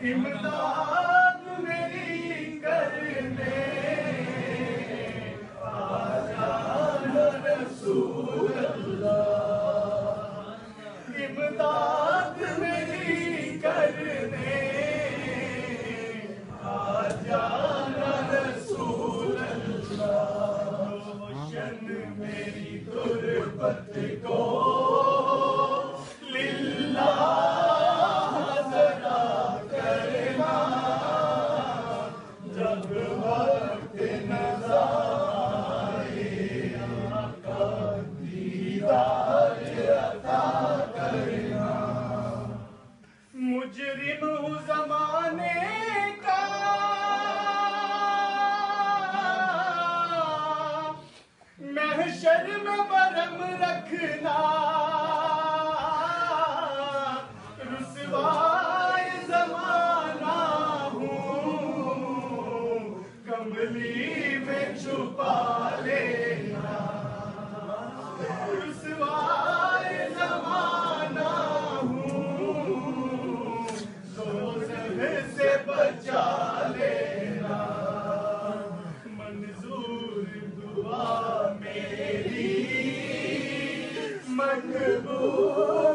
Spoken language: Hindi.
इमदाद मेरी करने आजा रसूल अल्लाह। इमदाद मेरी करने आजा रसूल अल्लाह। रोशन मेरी तुरबत को मुजरिम हूँ ज़माने का, महशर में बरम रखना। रुसवाए ज़माना हूँ, कमली में छुपा लेना। रुसवाए ज़माना से बचा लेना। मंजूर दुआ मेरी मकबूल